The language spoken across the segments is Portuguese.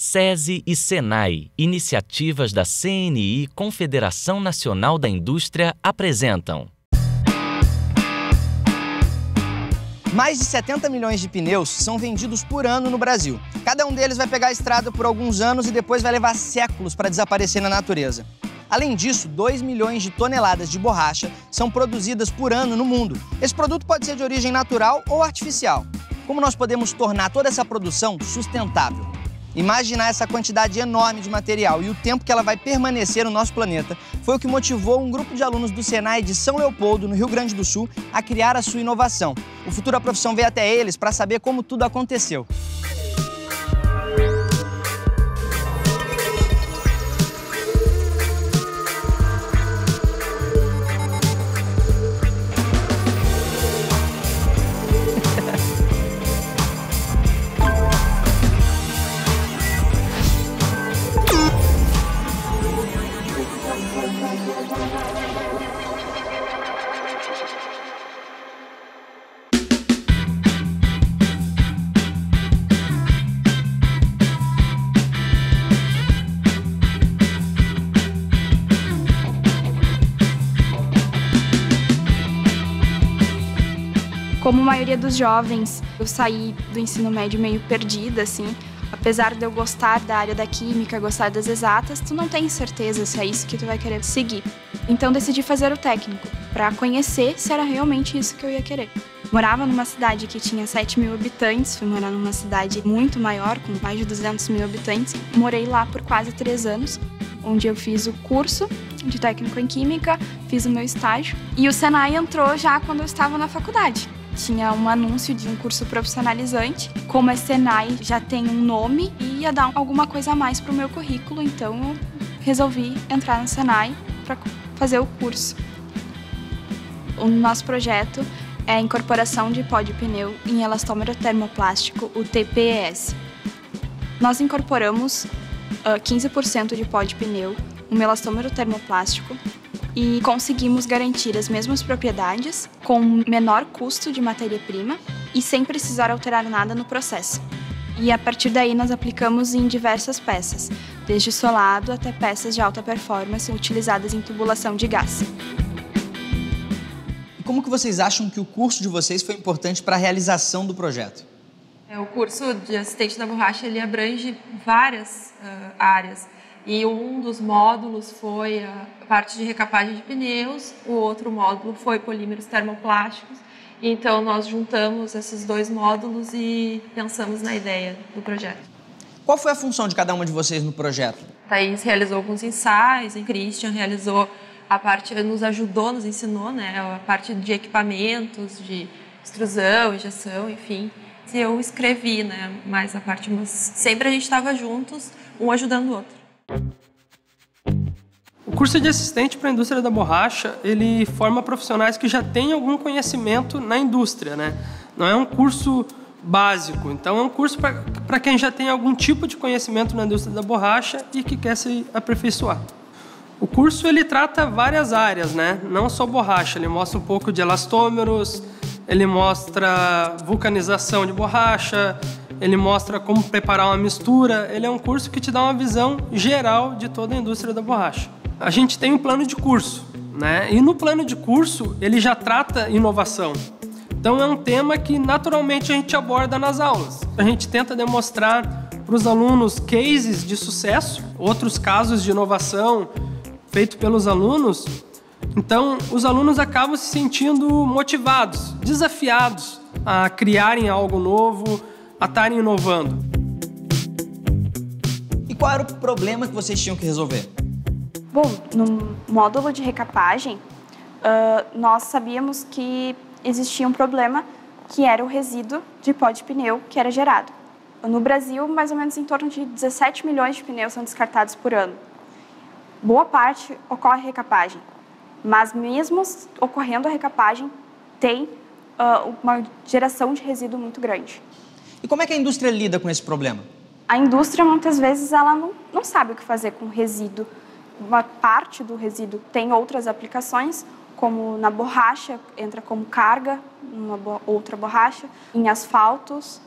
SESI e SENAI, iniciativas da CNI, Confederação Nacional da Indústria, apresentam. Mais de 70 milhões de pneus são vendidos por ano no Brasil. Cada um deles vai pegar a estrada por alguns anos e depois vai levar séculos para desaparecer na natureza. Além disso, 2 milhões de toneladas de borracha são produzidas por ano no mundo. Esse produto pode ser de origem natural ou artificial. Como nós podemos tornar toda essa produção sustentável? Imaginar essa quantidade enorme de material e o tempo que ela vai permanecer no nosso planeta foi o que motivou um grupo de alunos do Senai de São Leopoldo, no Rio Grande do Sul, a criar a sua inovação. O Futuro Profissão veio até eles para saber como tudo aconteceu. Como a maioria dos jovens, eu saí do ensino médio meio perdida, assim. Apesar de eu gostar da área da química, gostar das exatas, tu não tem certeza se é isso que tu vai querer seguir. Então decidi fazer o técnico, para conhecer se era realmente isso que eu ia querer. Morava numa cidade que tinha 7 mil habitantes, fui morar numa cidade muito maior, com mais de 200 mil habitantes. Morei lá por quase 3 anos, onde eu fiz o curso de técnico em química, fiz o meu estágio. E o Senai entrou já quando eu estava na faculdade. Tinha um anúncio de um curso profissionalizante. Como a Senai já tem um nome e ia dar alguma coisa a mais para o meu currículo, então eu resolvi entrar no Senai para fazer o curso. O nosso projeto é a incorporação de pó de pneu em elastômero termoplástico, o TPS. Nós incorporamos 15% de pó de pneu no elastômero termoplástico e conseguimos garantir as mesmas propriedades com menor custo de matéria-prima e sem precisar alterar nada no processo. E a partir daí nós aplicamos em diversas peças, desde solado até peças de alta performance utilizadas em tubulação de gás. E como que vocês acham que o curso de vocês foi importante para a realização do projeto? O curso de assistente da borracha ele abrange várias áreas. E um dos módulos foi a parte de recapagem de pneus, o outro módulo foi polímeros termoplásticos. Então, nós juntamos esses 2 módulos e pensamos na ideia do projeto. Qual foi a função de cada uma de vocês no projeto? Thaís realizou alguns ensaios, o Christian realizou a parte, nos ajudou, nos ensinou, né, a parte de equipamentos, de extrusão, injeção, enfim. E eu escrevi, né, mais a parte, mas sempre a gente estava juntos, um ajudando o outro. O curso de assistente para a indústria da borracha, ele forma profissionais que já têm algum conhecimento na indústria, né? Não é um curso básico, então é um curso para quem já tem algum tipo de conhecimento na indústria da borracha e que quer se aperfeiçoar. O curso ele trata várias áreas, né? Não só borracha, ele mostra um pouco de elastômeros, ele mostra vulcanização de borracha, ele mostra como preparar uma mistura. Ele é um curso que te dá uma visão geral de toda a indústria da borracha. A gente tem um plano de curso, né? E no plano de curso ele já trata inovação. Então é um tema que naturalmente a gente aborda nas aulas. A gente tenta demonstrar para os alunos cases de sucesso, outros casos de inovação feitos pelos alunos. Então os alunos acabam se sentindo motivados, desafiados a criarem algo novo, a estarem inovando. E qual era o problema que vocês tinham que resolver? Bom, no módulo de recapagem, nós sabíamos que existia um problema que era o resíduo de pó de pneu que era gerado. No Brasil, mais ou menos em torno de 17 milhões de pneus são descartados por ano. Boa parte ocorre recapagem, mas mesmo ocorrendo a recapagem, tem uma geração de resíduo muito grande. E como é que a indústria lida com esse problema? A indústria, muitas vezes, ela não sabe o que fazer com resíduo. Uma parte do resíduo tem outras aplicações, como na borracha, entra como carga, outra borracha, em asfaltos,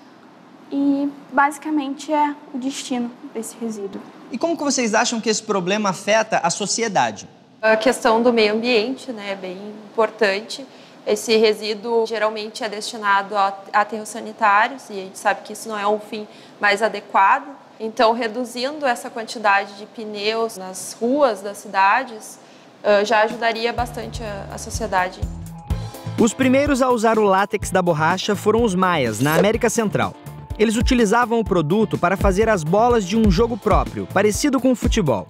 e basicamente é o destino desse resíduo. E como que vocês acham que esse problema afeta a sociedade? A questão do meio ambiente, né, é bem importante. Esse resíduo geralmente é destinado a aterros sanitários e a gente sabe que isso não é um fim mais adequado. Então, reduzindo essa quantidade de pneus nas ruas das cidades já ajudaria bastante a sociedade. Os primeiros a usar o látex da borracha foram os maias, na América Central. Eles utilizavam o produto para fazer as bolas de um jogo próprio, parecido com o futebol.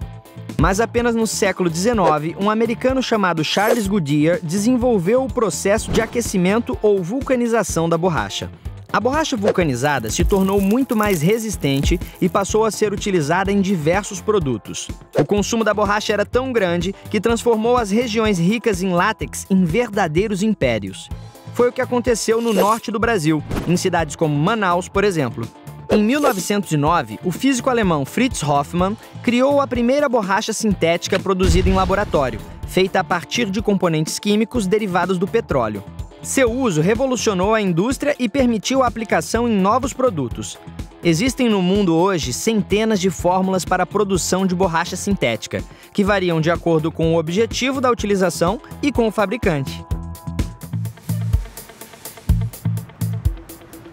Mas apenas no século XIX, um americano chamado Charles Goodyear desenvolveu o processo de aquecimento ou vulcanização da borracha. A borracha vulcanizada se tornou muito mais resistente e passou a ser utilizada em diversos produtos. O consumo da borracha era tão grande que transformou as regiões ricas em látex em verdadeiros impérios. Foi o que aconteceu no norte do Brasil, em cidades como Manaus, por exemplo. Em 1909, o físico alemão Fritz Hoffmann criou a primeira borracha sintética produzida em laboratório, feita a partir de componentes químicos derivados do petróleo. Seu uso revolucionou a indústria e permitiu a aplicação em novos produtos. Existem no mundo hoje centenas de fórmulas para a produção de borracha sintética, que variam de acordo com o objetivo da utilização e com o fabricante.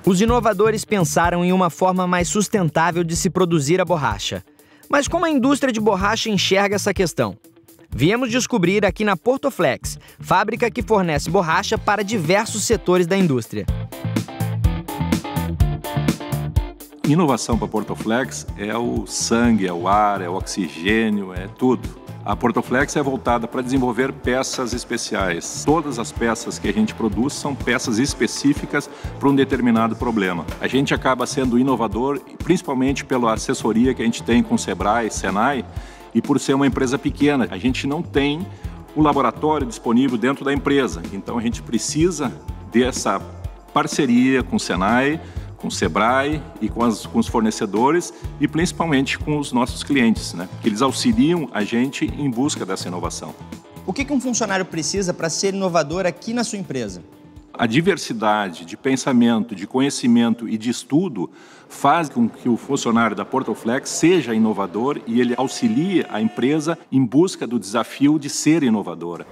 Os inovadores pensaram em uma forma mais sustentável de se produzir a borracha. Mas como a indústria de borracha enxerga essa questão? Viemos descobrir aqui na Portoflex, fábrica que fornece borracha para diversos setores da indústria. Inovação para a Portoflex é o sangue, é o ar, é o oxigênio, é tudo. A Portoflex é voltada para desenvolver peças especiais. Todas as peças que a gente produz são peças específicas para um determinado problema. A gente acaba sendo inovador, principalmente pela assessoria que a gente tem com o Sebrae, Senai, e por ser uma empresa pequena. A gente não tem o laboratório disponível dentro da empresa. Então a gente precisa dessa parceria com o Senai, com o Sebrae e com os fornecedores e principalmente com os nossos clientes, né? Que eles auxiliam a gente em busca dessa inovação. O que um funcionário precisa para ser inovador aqui na sua empresa? A diversidade de pensamento, de conhecimento e de estudo faz com que o funcionário da Portoflex seja inovador e ele auxilie a empresa em busca do desafio de ser inovadora.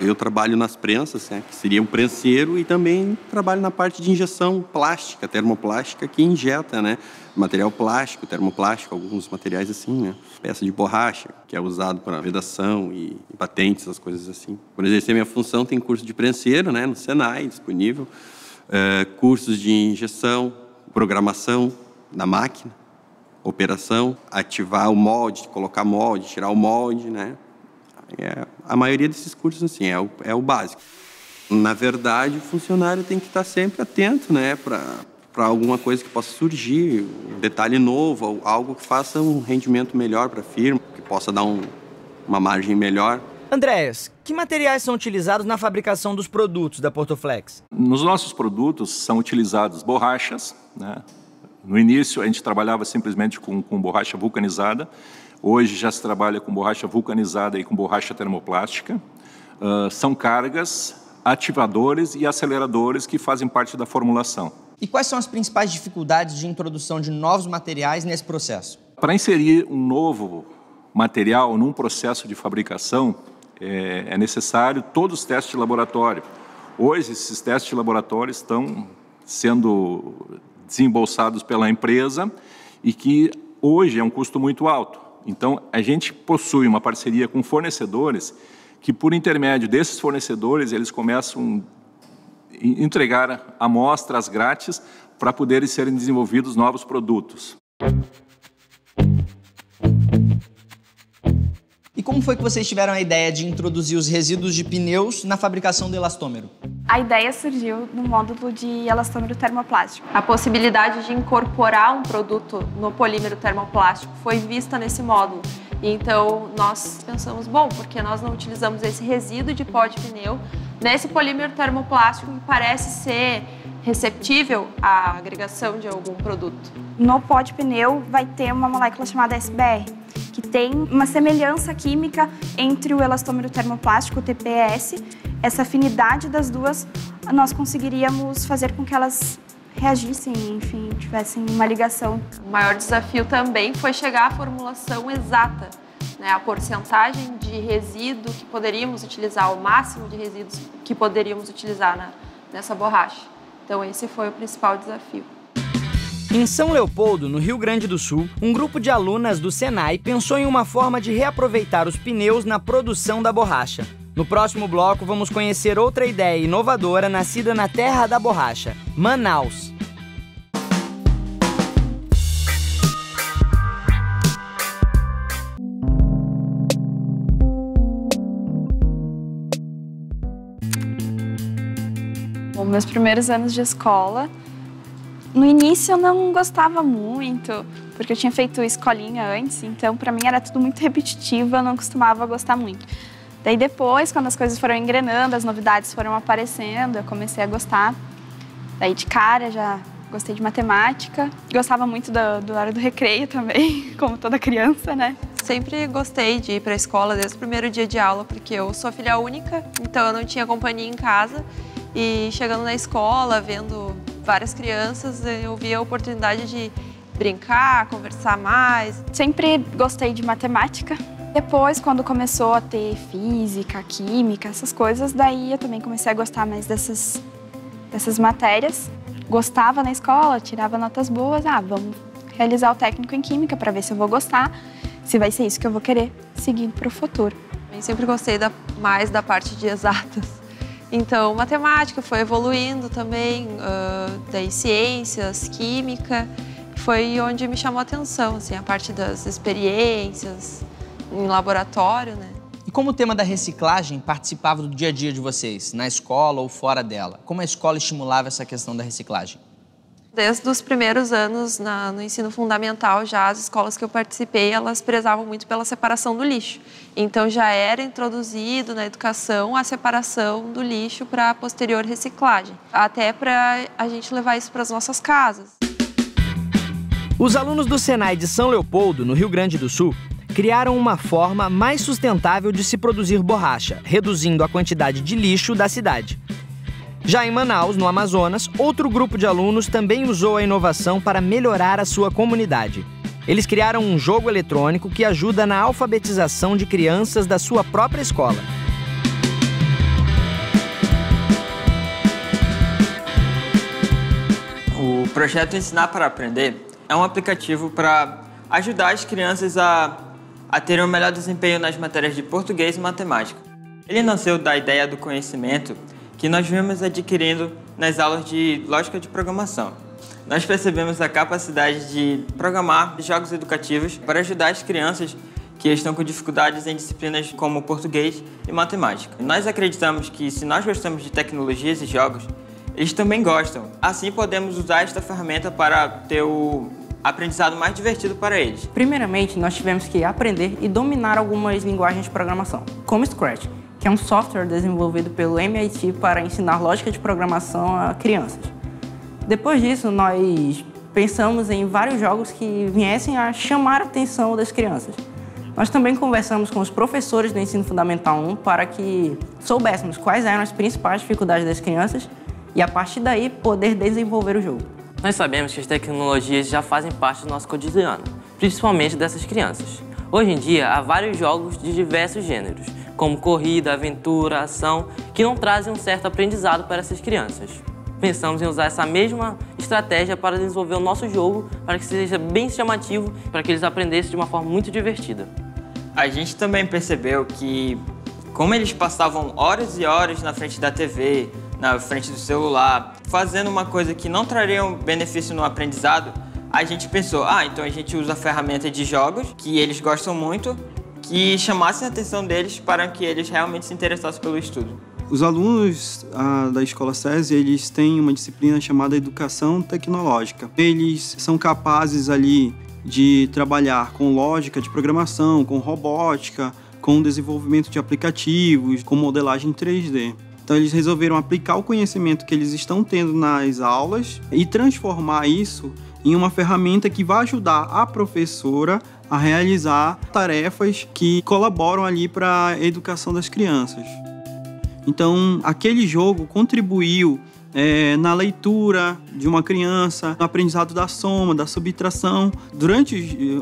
Eu trabalho nas prensas, né, que seria um prenseiro, e também trabalho na parte de injeção plástica, termoplástica, que injeta, né, material plástico, termoplástico, alguns materiais assim, né, peça de borracha, que é usado para vedação e patentes, essas coisas assim. Por exercer minha função, tem curso de prenseiro, né, no Senai, disponível, cursos de injeção, programação da máquina, operação, ativar o molde, colocar molde, tirar o molde, né. A maioria desses cursos assim, é o básico. Na verdade, o funcionário tem que estar sempre atento, né, para alguma coisa que possa surgir, um detalhe novo, algo que faça um rendimento melhor para a firma, que possa dar uma margem melhor. Andréas, que materiais são utilizados na fabricação dos produtos da Portoflex? Nos nossos produtos são utilizados borrachas, né? No início a gente trabalhava simplesmente com borracha vulcanizada. Hoje já se trabalha com borracha vulcanizada e com borracha termoplástica. São cargas, ativadores e aceleradores que fazem parte da formulação. E quais são as principais dificuldades de introdução de novos materiais nesse processo? Para inserir um novo material num processo de fabricação, é necessário todos os testes de laboratório. Hoje, esses testes de laboratório estão sendo desembolsados pela empresa e que hoje é um custo muito alto. Então, a gente possui uma parceria com fornecedores que, por intermédio desses fornecedores, eles começam a entregar amostras grátis para poderem serem desenvolvidos novos produtos. E como foi que vocês tiveram a ideia de introduzir os resíduos de pneus na fabricação do elastômero? A ideia surgiu no módulo de elastômero termoplástico. A possibilidade de incorporar um produto no polímero termoplástico foi vista nesse módulo. Então, nós pensamos, bom, por que nós não utilizamos esse resíduo de pó de pneu nesse polímero termoplástico que parece ser receptível à agregação de algum produto? No pó de pneu vai ter uma molécula chamada SBR, que tem uma semelhança química entre o elastômero termoplástico, o TPS. Essa afinidade das duas, nós conseguiríamos fazer com que elas reagissem, enfim, tivessem uma ligação. O maior desafio também foi chegar à formulação exata, né? A porcentagem de resíduo que poderíamos utilizar, o máximo de resíduos que poderíamos utilizar nessa borracha. Então esse foi o principal desafio. Em São Leopoldo, no Rio Grande do Sul, um grupo de alunas do Senai pensou em uma forma de reaproveitar os pneus na produção da borracha. No próximo bloco, vamos conhecer outra ideia inovadora nascida na terra da borracha, Manaus. Bom, meus primeiros anos de escola, no início eu não gostava muito, porque eu tinha feito escolinha antes, então para mim era tudo muito repetitivo, eu não costumava gostar muito. Daí depois, quando as coisas foram engrenando, as novidades foram aparecendo, eu comecei a gostar. Daí de cara já gostei de matemática, gostava muito do hora do recreio também, como toda criança, né? Sempre gostei de ir para a escola desde o primeiro dia de aula, porque eu sou filha única, então eu não tinha companhia em casa. E chegando na escola, vendo várias crianças, eu vi a oportunidade de brincar, conversar mais. Sempre gostei de matemática. Depois, quando começou a ter física, química, essas coisas, daí eu também comecei a gostar mais dessas matérias. Gostava na escola, tirava notas boas. Vamos realizar o técnico em química para ver se eu vou gostar, se vai ser isso que eu vou querer seguir para o futuro. Eu sempre gostei mais da parte de exatas. Então, matemática foi evoluindo também, daí ciências, química, foi onde me chamou a atenção, assim, a parte das experiências em laboratório, né? E como o tema da reciclagem participava do dia a dia de vocês, na escola ou fora dela? Como a escola estimulava essa questão da reciclagem? Desde os primeiros anos no ensino fundamental, já as escolas que eu participei, elas prezavam muito pela separação do lixo. Então já era introduzido na educação a separação do lixo para a posterior reciclagem, até para a gente levar isso para as nossas casas. Os alunos do Senai de São Leopoldo, no Rio Grande do Sul, criaram uma forma mais sustentável de se produzir borracha, reduzindo a quantidade de lixo da cidade. Já em Manaus, no Amazonas, outro grupo de alunos também usou a inovação para melhorar a sua comunidade. Eles criaram um jogo eletrônico que ajuda na alfabetização de crianças da sua própria escola. O projeto Ensinar para Aprender é um aplicativo para ajudar as crianças a terem um melhor desempenho nas matérias de português e matemática. Ele nasceu da ideia do conhecimento que nós vimos adquirindo nas aulas de lógica de programação. Nós percebemos a capacidade de programar jogos educativos para ajudar as crianças que estão com dificuldades em disciplinas como português e matemática. Nós acreditamos que se nós gostamos de tecnologias e jogos, eles também gostam. Assim podemos usar esta ferramenta para ter o aprendizado mais divertido para eles. Primeiramente, nós tivemos que aprender e dominar algumas linguagens de programação, como Scratch, que é um software desenvolvido pelo MIT para ensinar lógica de programação a crianças. Depois disso, nós pensamos em vários jogos que viessem a chamar a atenção das crianças. Nós também conversamos com os professores do Ensino Fundamental 1 para que soubéssemos quais eram as principais dificuldades das crianças e, a partir daí, poder desenvolver o jogo. Nós sabemos que as tecnologias já fazem parte do nosso cotidiano, principalmente dessas crianças. Hoje em dia, há vários jogos de diversos gêneros, como corrida, aventura, ação, que não trazem um certo aprendizado para essas crianças. Pensamos em usar essa mesma estratégia para desenvolver o nosso jogo, para que seja bem chamativo, para que eles aprendessem de uma forma muito divertida. A gente também percebeu que, como eles passavam horas e horas na frente da TV, na frente do celular, fazendo uma coisa que não traria um benefício no aprendizado, a gente pensou, então a gente usa a ferramenta de jogos, que eles gostam muito, que chamassem a atenção deles para que eles realmente se interessassem pelo estudo. Os alunos da Escola SESI, eles têm uma disciplina chamada Educação Tecnológica. Eles são capazes ali de trabalhar com lógica de programação, com robótica, com desenvolvimento de aplicativos, com modelagem 3D. Então eles resolveram aplicar o conhecimento que eles estão tendo nas aulas e transformar isso em uma ferramenta que vai ajudar a professora a realizar tarefas que colaboram ali para a educação das crianças. Então, aquele jogo contribuiu na leitura de uma criança, no aprendizado da soma, da subtração. Durante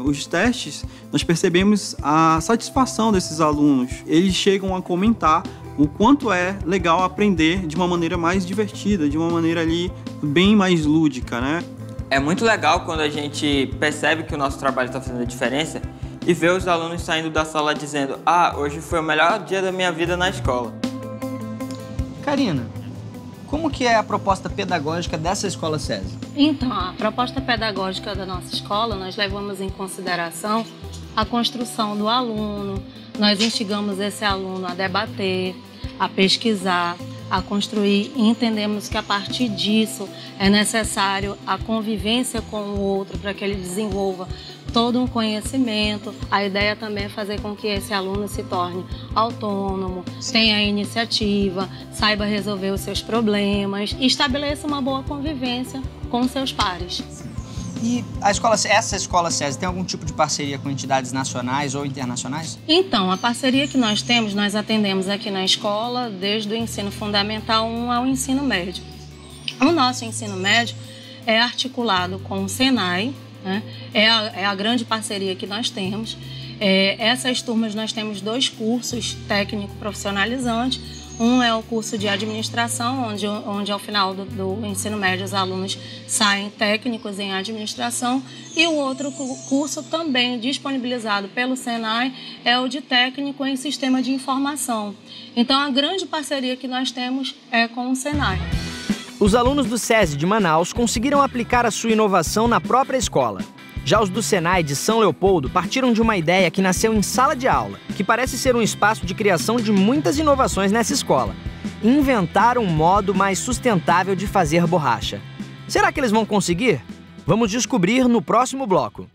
os testes, nós percebemos a satisfação desses alunos. Eles chegam a comentar o quanto é legal aprender de uma maneira mais divertida, de uma maneira ali bem mais lúdica, né? É muito legal quando a gente percebe que o nosso trabalho está fazendo a diferença e vê os alunos saindo da sala dizendo: hoje foi o melhor dia da minha vida na escola. Karina, como que é a proposta pedagógica dessa escola SESI? Então, a proposta pedagógica da nossa escola, nós levamos em consideração a construção do aluno, nós instigamos esse aluno a debater, a pesquisar, a construir, e entendemos que a partir disso é necessário a convivência com o outro para que ele desenvolva todo um conhecimento. A ideia também é fazer com que esse aluno se torne autônomo, tenha iniciativa, saiba resolver os seus problemas e estabeleça uma boa convivência com seus pares. E essa escola SESI tem algum tipo de parceria com entidades nacionais ou internacionais? Então, a parceria que nós temos, nós atendemos aqui na escola desde o ensino fundamental 1 ao ensino médio. O nosso ensino médio é articulado com o Senai, né? É a grande parceria que nós temos. Essas turmas nós temos 2 cursos técnico-profissionalizantes. Um é o curso de administração, onde ao final do ensino médio os alunos saem técnicos em administração. E o outro curso também disponibilizado pelo Senai é o de técnico em sistema de informação. Então a grande parceria que nós temos é com o Senai. Os alunos do SESI de Manaus conseguiram aplicar a sua inovação na própria escola. Já os do Senai de São Leopoldo partiram de uma ideia que nasceu em sala de aula, que parece ser um espaço de criação de muitas inovações nessa escola. Inventaram um modo mais sustentável de fazer borracha. Será que eles vão conseguir? Vamos descobrir no próximo bloco.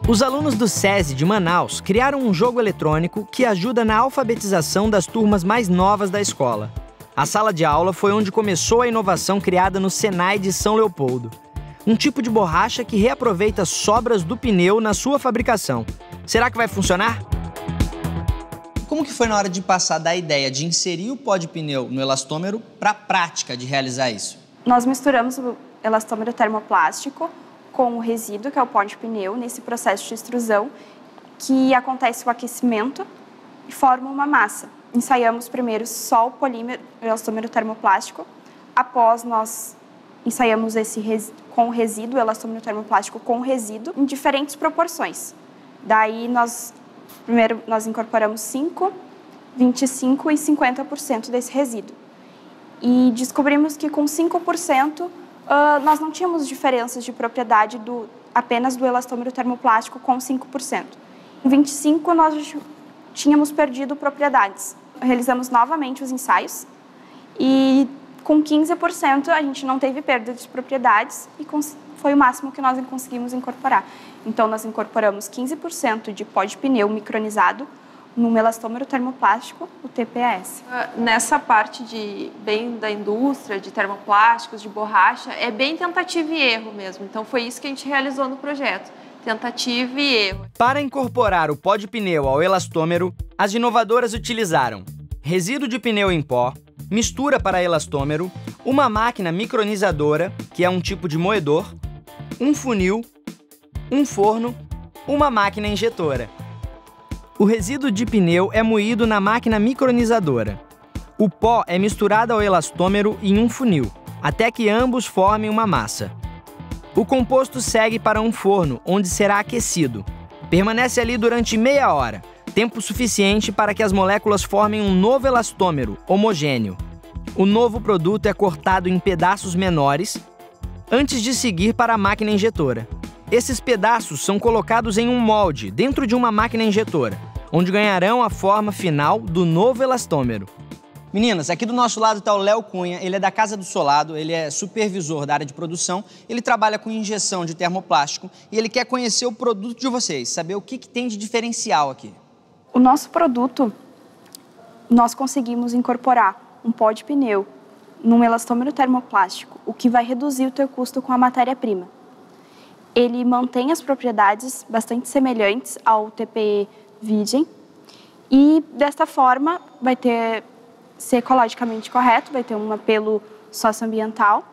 Os alunos do SESI de Manaus criaram um jogo eletrônico que ajuda na alfabetização das turmas mais novas da escola. A sala de aula foi onde começou a inovação criada no Senai de São Leopoldo. Um tipo de borracha que reaproveita sobras do pneu na sua fabricação. Será que vai funcionar? Como que foi na hora de passar da ideia de inserir o pó de pneu no elastômero para a prática de realizar isso? Nós misturamos o elastômero termoplástico com o resíduo, que é o pó de pneu, nesse processo de extrusão, que acontece o aquecimento e forma uma massa. Ensaiamos primeiro só o polímero, o elastômero termoplástico. Após, nós ensaiamos com o resíduo, o elastômero termoplástico com o resíduo, em diferentes proporções. Daí, primeiro nós incorporamos 5%, 25% e 50% desse resíduo. E descobrimos que com 5%, nós não tínhamos diferenças de propriedade apenas do elastômero termoplástico com 5%. Em 25%, nós tínhamos perdido propriedades. Realizamos novamente os ensaios e com 15% a gente não teve perda de propriedades e foi o máximo que nós conseguimos incorporar. Então, nós incorporamos 15% de pó de pneu micronizado no elastômero termoplástico, o TPAS. Nessa parte bem da indústria, de termoplásticos, de borracha, é bem tentativa e erro mesmo. Então foi isso que a gente realizou no projeto, tentativa e erro. Para incorporar o pó de pneu ao elastômero, as inovadoras utilizaram resíduo de pneu em pó, mistura para elastômero, uma máquina micronizadora, que é um tipo de moedor, um funil, um forno, uma máquina injetora. O resíduo de pneu é moído na máquina micronizadora. O pó é misturado ao elastômero em um funil, até que ambos formem uma massa. O composto segue para um forno, onde será aquecido. Permanece ali durante meia hora, tempo suficiente para que as moléculas formem um novo elastômero, homogêneo. O novo produto é cortado em pedaços menores, antes de seguir para a máquina injetora. Esses pedaços são colocados em um molde dentro de uma máquina injetora, onde ganharão a forma final do novo elastômero. Meninas, aqui do nosso lado está o Léo Cunha, ele é da Casa do Solado, ele é supervisor da área de produção, ele trabalha com injeção de termoplástico e ele quer conhecer o produto de vocês, saber o que tem de diferencial aqui. O nosso produto, nós conseguimos incorporar um pó de pneu num elastômero termoplástico, o que vai reduzir o teu custo com a matéria-prima. Ele mantém as propriedades bastante semelhantes ao TPE virgem e, desta forma, vai ser ecologicamente correto, vai ter um apelo socioambiental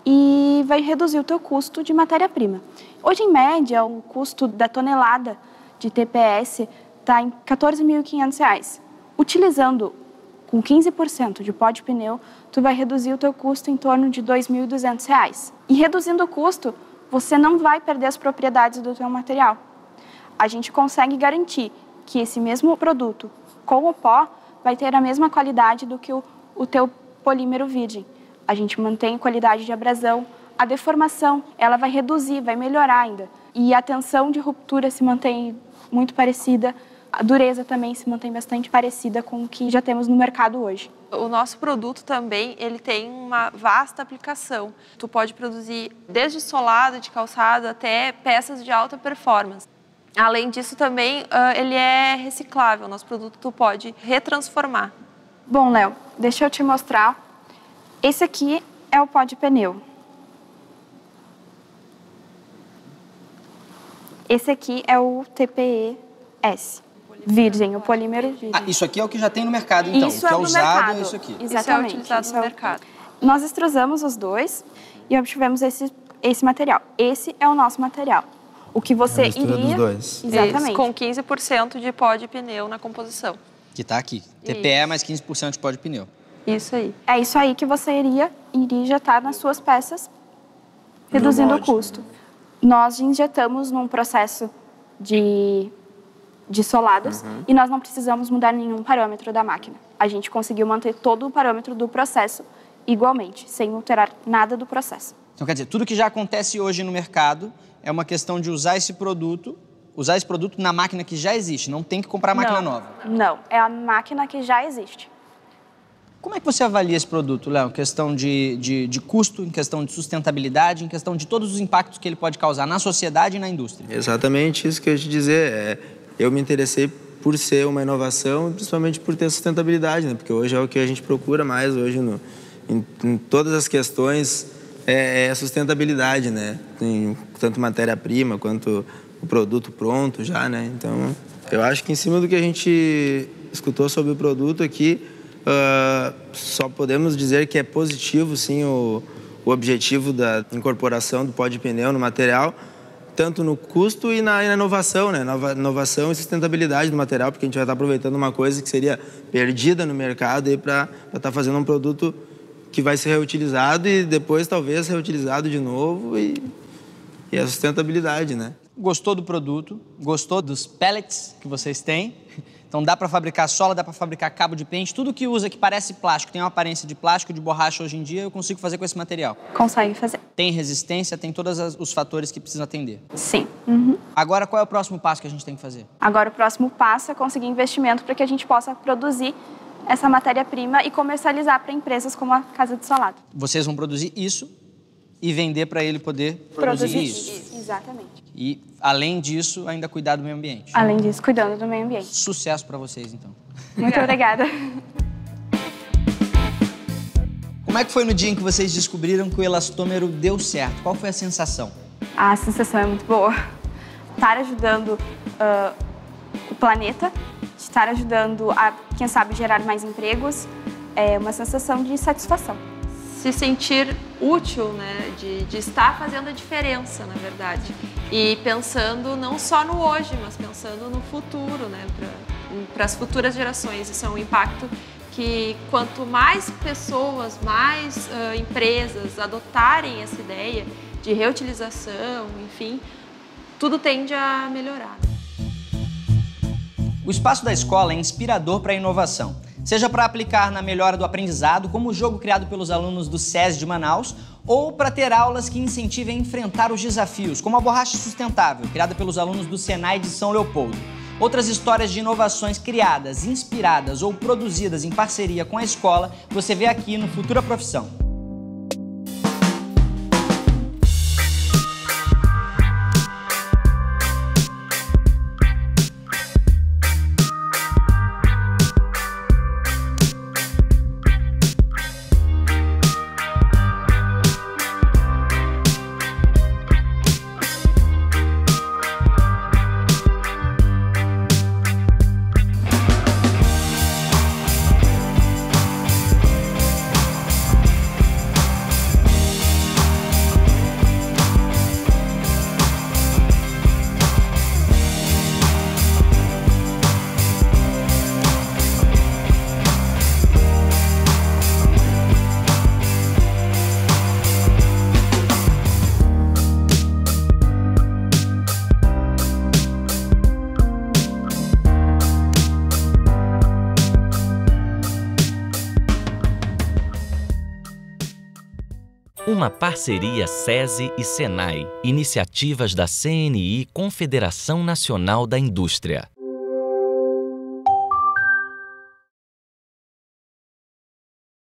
e vai reduzir o teu custo de matéria-prima. Hoje, em média, o custo da tonelada de TPS está em R$ 14.500. Utilizando com 15% de pó de pneu, tu vai reduzir o teu custo em torno de R$ 2.200. E reduzindo o custo, você não vai perder as propriedades do teu material. A gente consegue garantir que esse mesmo produto com o pó vai ter a mesma qualidade do que o teu polímero virgem. A gente mantém a qualidade de abrasão, a deformação, ela vai reduzir, vai melhorar ainda. E a tensão de ruptura se mantém muito parecida, a dureza também se mantém bastante parecida com o que já temos no mercado hoje. O nosso produto também, ele tem uma vasta aplicação. Tu pode produzir desde solado de calçado até peças de alta performance. Além disso também, ele é reciclável. Nosso produto tu pode retransformar. Bom, Léo, deixa eu te mostrar. Esse aqui é o pó de pneu. Esse aqui é o TPE-S. Virgem, o polímero virgem. Isso aqui é o que já tem no mercado, então. Isso o que é usado mercado. É isso aqui. Exatamente. Isso é utilizado no mercado. Nós extrusamos os dois e obtivemos esse material. Esse é o nosso material. O que você iria... dos dois. Exatamente. Isso, com 15% de pó de pneu na composição. Que está aqui. TPE mais 15% de pó de pneu. Isso aí. É isso aí que você iria injetar nas suas peças, reduzindo o custo. Nós injetamos num processo de soladas e nós não precisamos mudar nenhum parâmetro da máquina. A gente conseguiu manter todo o parâmetro do processo igualmente, sem alterar nada do processo. Então, quer dizer, tudo que já acontece hoje no mercado é uma questão de usar esse produto na máquina que já existe, não tem que comprar máquina nova. Não, é a máquina que já existe. Como é que você avalia esse produto, Léo? Em questão de custo, em questão de sustentabilidade, em questão de todos os impactos que ele pode causar na sociedade e na indústria? Exatamente isso que eu ia te dizer. Eu me interessei por ser uma inovação, principalmente por ter sustentabilidade, né? Porque hoje é o que a gente procura mais hoje em todas as questões, é a sustentabilidade, né? Tem tanto matéria-prima quanto o produto pronto já, né? Então, eu acho que em cima do que a gente escutou sobre o produto aqui, só podemos dizer que é positivo, sim, o objetivo da incorporação do pó de pneu no material, tanto no custo e na inovação, né? Inovação e sustentabilidade do material, porque a gente vai estar aproveitando uma coisa que seria perdida no mercado para estar fazendo um produto que vai ser reutilizado e depois talvez reutilizado de novo e a sustentabilidade, né? Gostou do produto? Gostou dos pellets que vocês têm? Então dá para fabricar sola, dá para fabricar cabo de pente, tudo que usa que parece plástico, tem uma aparência de plástico, de borracha hoje em dia, eu consigo fazer com esse material. Consegue fazer. Tem resistência, tem todos os fatores que precisam atender. Sim. Agora, qual é o próximo passo que a gente tem que fazer? Agora, o próximo passo é conseguir investimento para que a gente possa produzir essa matéria-prima e comercializar para empresas como a Casa de Solado. Vocês vão produzir isso e vender para ele poder produzir isso. Exatamente. E, além disso, ainda cuidar do meio ambiente. Além disso, cuidando do meio ambiente. Sucesso para vocês, então. Muito obrigada. Como é que foi no dia em que vocês descobriram que o elastômero deu certo? Qual foi a sensação? A sensação é muito boa. Estar ajudando o planeta, estar ajudando a, quem sabe, gerar mais empregos, é uma sensação de satisfação. Se sentir útil, né? De estar fazendo a diferença, na verdade. E pensando não só no hoje, mas pensando no futuro, né? Para as futuras gerações. Isso é um impacto que quanto mais pessoas, mais empresas adotarem essa ideia de reutilização, enfim, tudo tende a melhorar. O espaço da escola é inspirador para a inovação. Seja para aplicar na melhora do aprendizado, como o jogo criado pelos alunos do SESI de Manaus, ou para ter aulas que incentivem a enfrentar os desafios, como a borracha sustentável, criada pelos alunos do Senai de São Leopoldo. Outras histórias de inovações criadas, inspiradas ou produzidas em parceria com a escola, você vê aqui no Futura Profissão. Uma parceria SESI e SENAI, iniciativas da CNI, Confederação Nacional da Indústria.